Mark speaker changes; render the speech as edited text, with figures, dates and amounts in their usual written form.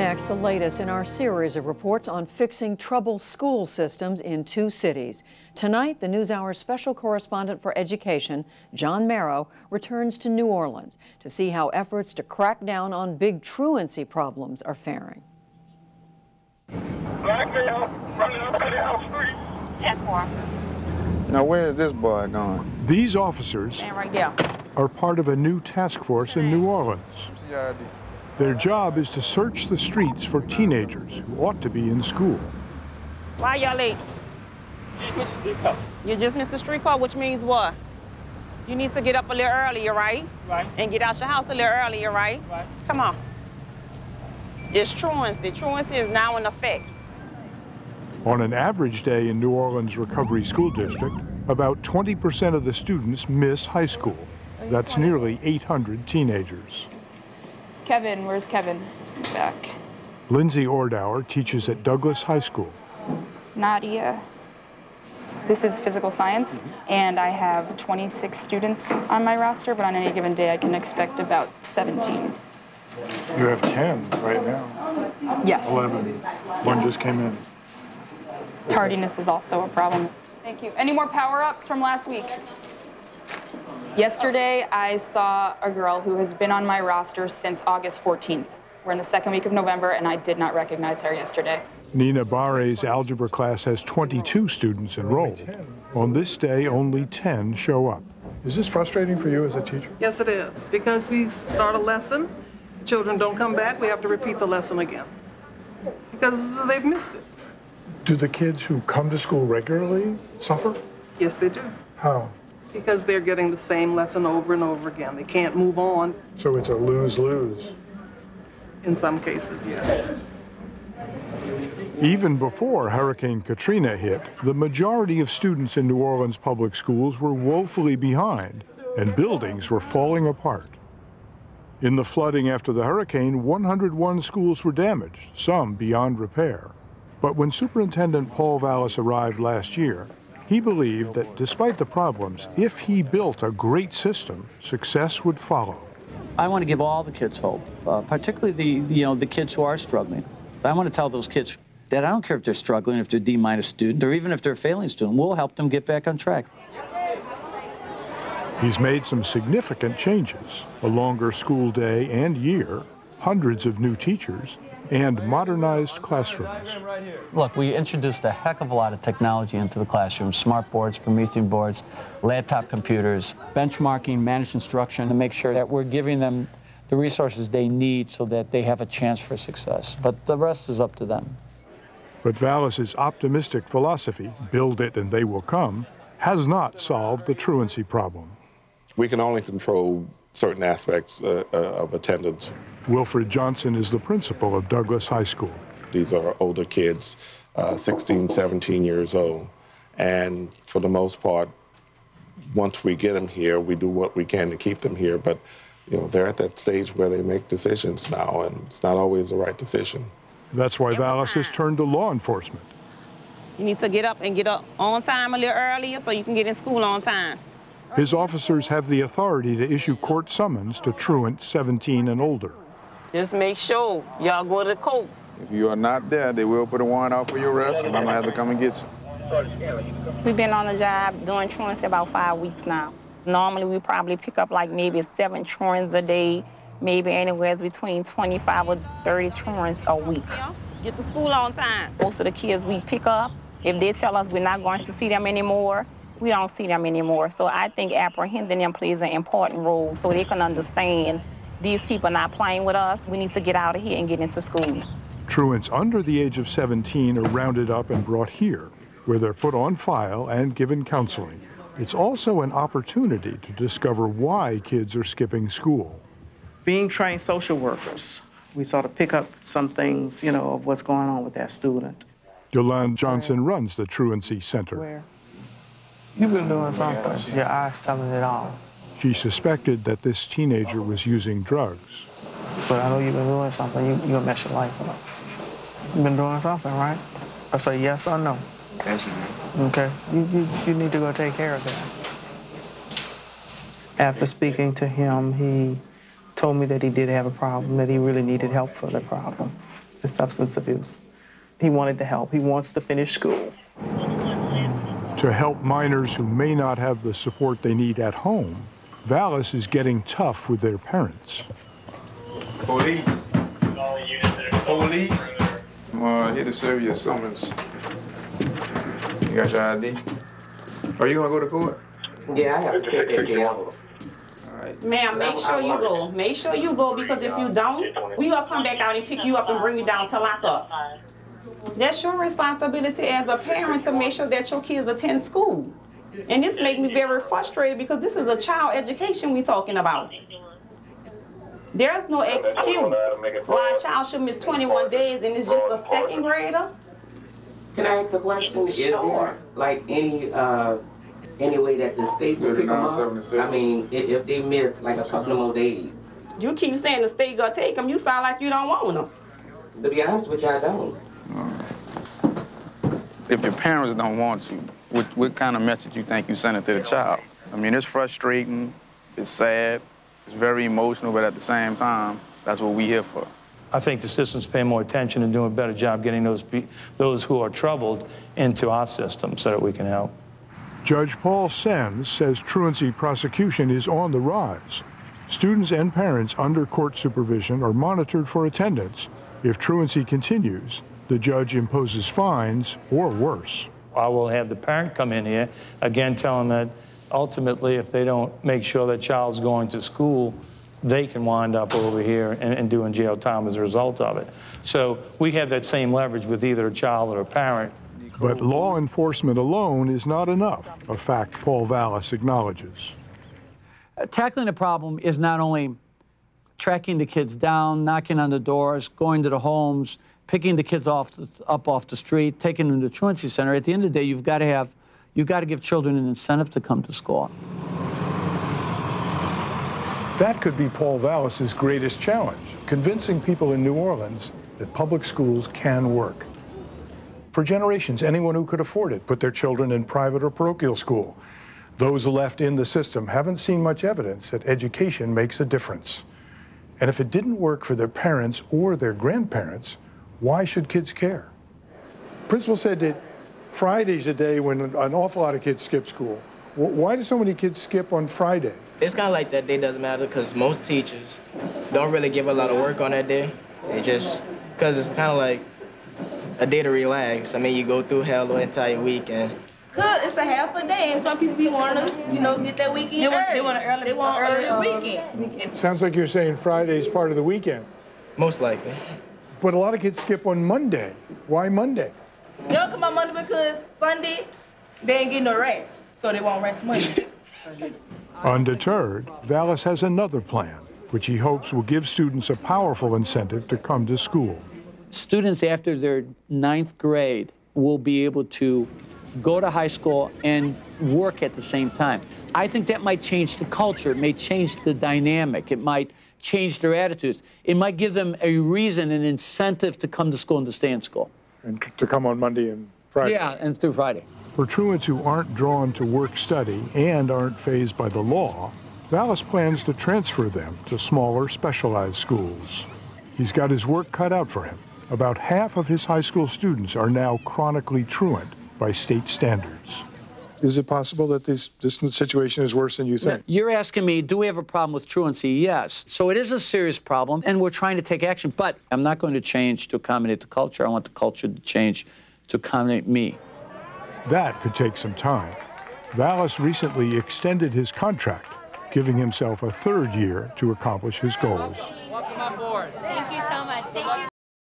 Speaker 1: next, the latest in our series of reports on fixing troubled school systems in 2 cities. Tonight, the NewsHour's special correspondent for education, John Marrow, returns to New Orleans to see how efforts to crack down on big truancy problems are faring.
Speaker 2: Black male running up Pettyhouse Street.
Speaker 3: 10-4. Now, where is this boy going?
Speaker 4: These officers
Speaker 3: Right there.
Speaker 4: are part of a new task force in New Orleans. Their job is to search the streets for teenagers who ought to be in school.
Speaker 3: Why y'all late?
Speaker 2: Just missed the street car.
Speaker 3: You just missed the street car, which means what? You need to get up a little earlier, right?
Speaker 2: Right.
Speaker 3: And get out your house a little earlier, right?
Speaker 2: Right.
Speaker 3: Come on. It's truancy. Truancy is now in effect.
Speaker 4: On an average day in New Orleans Recovery School District, about 20% of the students miss high school. That's nearly 800 teenagers.
Speaker 5: Kevin, where's Kevin? Back.
Speaker 4: Lindsay Ordauer teaches at Douglas High School.
Speaker 5: Nadia. This is physical science, and I have 26 students on my roster, but on any given day I can expect about 17.
Speaker 4: You have 10 right now.
Speaker 5: Yes.
Speaker 4: 11. One just came in.
Speaker 5: Tardiness is also a problem. Thank you. Any more power-ups from last week? Yesterday, I saw a girl who has been on my roster since August 14th. We're in the second week of November, and I did not recognize her yesterday.
Speaker 4: Nina Barre's algebra class has 22 students enrolled. On this day, only 10 show up. Is this frustrating for you as a teacher?
Speaker 6: Yes, it is. Because we start a lesson, children don't come back, we have to repeat the lesson again. Because they've missed it.
Speaker 4: Do the kids who come to school regularly suffer?
Speaker 6: Yes, they do.
Speaker 4: How?
Speaker 6: Because they're getting the same lesson over and over again. They can't move on.
Speaker 4: So it's a lose-lose.
Speaker 6: In some cases, yes.
Speaker 4: Even before Hurricane Katrina hit, the majority of students in New Orleans public schools were woefully behind, and buildings were falling apart. In the flooding after the hurricane, 101 schools were damaged, some beyond repair. But when Superintendent Paul Vallas arrived last year, he believed that despite the problems, if he built a great system, success would follow.
Speaker 7: I want to give all the kids hope, particularly the kids who are struggling. I want to tell those kids that I don't care if they're struggling, if they're D- student, or even if they're a failing student, we'll help them get back on track.
Speaker 4: He's made some significant changes: a longer school day and year, hundreds of new teachers, and modernized classrooms.
Speaker 7: Look, we introduced a heck of a lot of technology into the classroom: smart boards, Promethean boards, laptop computers, benchmarking, managed instruction, to make sure that we're giving them the resources they need so that they have a chance for success. But the rest is up to them.
Speaker 4: But Vallas's optimistic philosophy, build it and they will come, has not solved the truancy problem.
Speaker 8: We can only control certain aspects of attendance.
Speaker 4: Wilfred Johnson is the principal of Douglas High School.
Speaker 8: These are older kids, 16, 17 years old. And for the most part, once we get them here, we do what we can to keep them here. But they're at that stage where they make decisions now, and it's not always the right decision.
Speaker 4: That's why Vallas has turned to law enforcement.
Speaker 3: You need to get up on time a little earlier so you can get in school on time.
Speaker 4: His officers have the authority to issue court summons to truants 17 and older.
Speaker 3: Just make sure y'all go to the court. If you are not there, they will put a warrant out for your arrest, and I'm gonna have to come and get you. We've been on the job doing truancy about 5 weeks now. Normally, we probably pick up like maybe 7 truants a day, maybe anywhere between 25 or 30 truants a week. Get to school on time. Most of the kids we pick up, if they tell us we're not going to see them anymore, we don't see them anymore. So I think apprehending them plays an important role so they can understand these people are not playing with us. We need to get out of here and get into school.
Speaker 4: Truants under the age of 17 are rounded up and brought here, where they're put on file and given counseling. It's also an opportunity to discover why kids are skipping school.
Speaker 6: Being trained social workers, we sort of pick up some things, of what's going on with that student.
Speaker 4: Yolande Johnson runs the Truancy Center.
Speaker 6: Where? You've been doing something. Your eyes telling it all.
Speaker 4: She suspected that this teenager was using drugs.
Speaker 6: But I know you've been doing something. You're gonna mess your life up. You've been doing something, right? I say yes or no.
Speaker 3: Yes.
Speaker 6: Okay. You need to go take care of that. After speaking to him, he told me that he did have a problem, that he really needed help for the problem. the substance abuse. He wanted the help. He wants to finish school.
Speaker 4: To help minors who may not have the support they need at home, Vallas is getting tough with their parents.
Speaker 9: Police. Police. I'm here to serve you a summons. You got your ID? Are you gonna go to court?
Speaker 10: Yeah, I have to take that day off.
Speaker 3: Ma'am, make sure you go. Make sure you go, because if you don't, we will come back out and pick you up and bring you down to lock up. That's your responsibility as a parent to make sure that your kids attend school. And this makes me very frustrated because this is a child education we're talking about. There's no excuse why a child should miss 21 days and it's just a second grader.
Speaker 10: Can I ask a question? Is there like any way that the state will pick them up? I mean, if they miss like a couple more days.
Speaker 3: You keep saying the state gonna take them. You sound like you don't want them.
Speaker 10: To be honest with you, I don't.
Speaker 9: If your parents don't want you, what kind of message you think you sending to the child? I mean, it's frustrating, it's sad, it's very emotional, but at the same time, that's what we're here for.
Speaker 11: I think the system's paying more attention and doing a better job getting those who are troubled into our system so that we can help.
Speaker 4: Judge Paul Vallas says truancy prosecution is on the rise. Students and parents under court supervision are monitored for attendance. If truancy continues, the judge imposes fines or worse.
Speaker 11: I will have the parent come in here, again, tell them that ultimately if they don't make sure that child's going to school, they can wind up over here and doing jail time as a result of it. So we have that same leverage with either a child or a parent.
Speaker 4: But law enforcement alone is not enough, a fact Paul Vallas acknowledges.
Speaker 7: Tackling the problem is not only tracking the kids down, knocking on the doors, going to the homes, picking the kids up off the street, taking them to the truancy center. At the end of the day, you've got to give children an incentive to come to school.
Speaker 4: That could be Paul Vallas's greatest challenge, convincing people in New Orleans that public schools can work. For generations, anyone who could afford it put their children in private or parochial school. Those left in the system haven't seen much evidence that education makes a difference. And if it didn't work for their parents or their grandparents, why should kids care? Principal said that Friday's a day when an awful lot of kids skip school. Why do so many kids skip on Friday?
Speaker 12: It's kind of like that day doesn't matter because most teachers don't really give a lot of work on that day. They just, because it's kind of like a day to relax. I mean, you go through hell the entire weekend.
Speaker 13: Cause it's a half a day, and some people want to, get that weekend early. They want early weekend.
Speaker 4: Sounds like you're saying Friday's part of the weekend.
Speaker 12: Most likely.
Speaker 4: But a lot of kids skip on Monday. Why Monday?
Speaker 13: They don't come on Monday because Sunday, they ain't getting no rest, so they won't rest Monday.
Speaker 4: Undeterred, Vallas has another plan, which he hopes will give students a powerful incentive to come to school.
Speaker 7: Students after their 9th grade will be able to go to high school and work at the same time. I think that might change the culture. It may change the dynamic. It might change their attitudes. It might give them a reason, an incentive to come to school and to stay in school.
Speaker 4: And to come on Monday and Friday.
Speaker 7: Yeah, and through Friday.
Speaker 4: For truants who aren't drawn to work-study and aren't fazed by the law, Vallas plans to transfer them to smaller, specialized schools. He's got his work cut out for him. About half of his high school students are now chronically truant by state standards. Is it possible that this situation is worse than you think?
Speaker 7: You're asking me, do we have a problem with truancy? Yes. So it is a serious problem, and we're trying to take action. But I'm not going to change to accommodate the culture. I want the culture to change to accommodate me.
Speaker 4: That could take some time. Vallas recently extended his contract, giving himself a 3rd year to accomplish his goals.
Speaker 14: Welcome on board. Thank you,